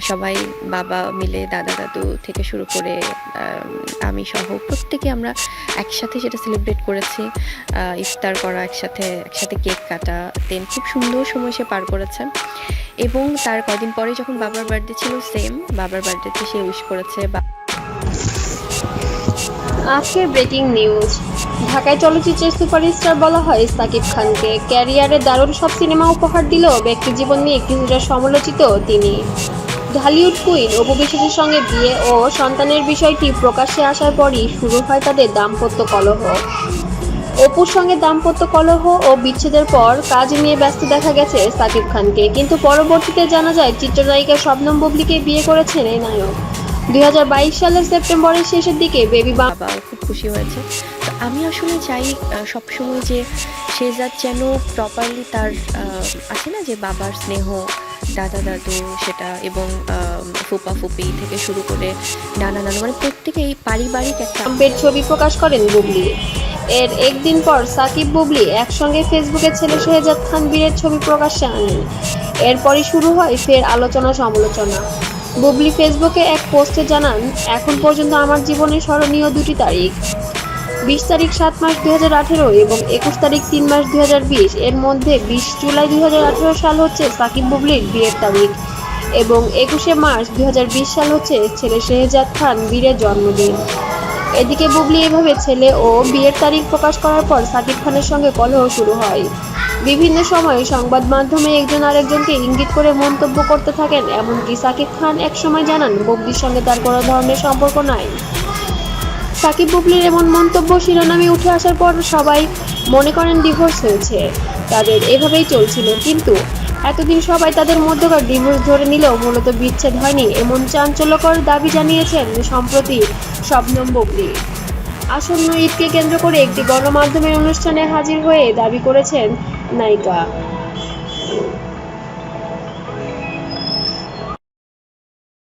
সবাই বাবা মিলে দাদা দাদু থেকে শুরু করে আমি সহ প্রত্যেকে আমরা একসাথে সেটা সেলিব্রেট করেছি। ইফতার করা একসাথে কেক কাটা, দেন খুব সুন্দর সময় সে পার করেছে। এবং তার কদিন পরে যখন বাবার বার্থডে ছিল, সেম বাবার বার্থডেতে সে উইশ করেছে। আজকের ব্রেকিং নিউজ, ঢাকায় চলচ্চিত্রের সুপারস্টার বলা হয় সাকিব খানকে। ক্যারিয়ারে দারুণ সব সিনেমা উপহার দিলেও ব্যক্তি জীবন নিয়ে কিছুটা সমালোচিত তিনি। ঢালিউড কুইন অপু বিশ্বাসের সঙ্গে বিয়ে ও সন্তানের বিষয়টি প্রকাশ্যে আসার পরই শুরু হয় তাদের দাম্পত্য কলহ। অপুর সঙ্গে দাম্পত্য কলহ ও বিচ্ছেদের পর কাজ নিয়ে ব্যস্ত দেখা গেছে সাকিব খানকে, কিন্তু পরবর্তীতে জানা যায় চিত্রনায়িকা শবনম বুবলিকে বিয়ে করেছেন এই নায়ক। 2022 সালের সেপ্টেম্বরের শেষের দিকে বেবি বাবা খুব খুশি হয়েছে। তো আমি আসলে চাই সবসময় যে শেহজাদ যেন প্রপারলি তার আছে না যে বাবার স্নেহ, দাদা দাদু সেটা, এবং ফুপা ফুপি থেকে শুরু করে নানা নানু, মানে প্রত্যেকে এই পারিবারিক একটা ছবি প্রকাশ করেন বুবলি। এর একদিন পর সাকিব বুবলি একসঙ্গে ফেসবুকে ছেলে শেহজাদ খান বীরের ছবি প্রকাশ্যে আনেন। এরপরই শুরু হয় ফের আলোচনা সমালোচনা। বুবলি ফেসবুকে এক পোস্টে জানান, এখন পর্যন্ত আমার জীবনে স্মরণীয় দুটি তারিখ, 20 তারিখ 7 মাস 2018 এবং 21 তারিখ 3 মাস 2020। এর মধ্যে 20 জুলাই 2018 সাল হচ্ছে সাকিব বুবলির বিয়ের তারিখ এবং 21শে মার্চ 2020 সাল হচ্ছে ছেলে শেহজাদ খান বীরের জন্মদিন। এদিকে বুবলি এভাবে ছেলে ও বিয়ের তারিখ প্রকাশ করার পর সাকিব খানের সঙ্গে কলহ শুরু হয়। বিভিন্ন সময়ে সংবাদ মাধ্যমে একজন আরেকজনকে ইঙ্গিত করে মন্তব্য করতে থাকেন। এমনকি সাকিব খান একসময় জানান বুবলির সঙ্গে তার কোনো ধরনের সম্পর্ক নাই। সাকিব বুবলির এমন মন্তব্য শিরোনামে উঠে আসার পর সবাই মনে করেন ডিভোর্স হয়েছে, তাদের এভাবেই চলছিল। কিন্তু এতদিন সবাই তাদের মধ্যকার ডিভোর্স ধরে নিলেও মূলত বিচ্ছেদ হয়নি, এমন চাঞ্চল্যকর দাবি জানিয়েছেন সম্প্রতি শবনম বুবলি। আসন্ন ঈদকে কেন্দ্র করে একটি গণমাধ্যমের অনুষ্ঠানে হাজির হয়ে দাবি করেছেন নায়িকা।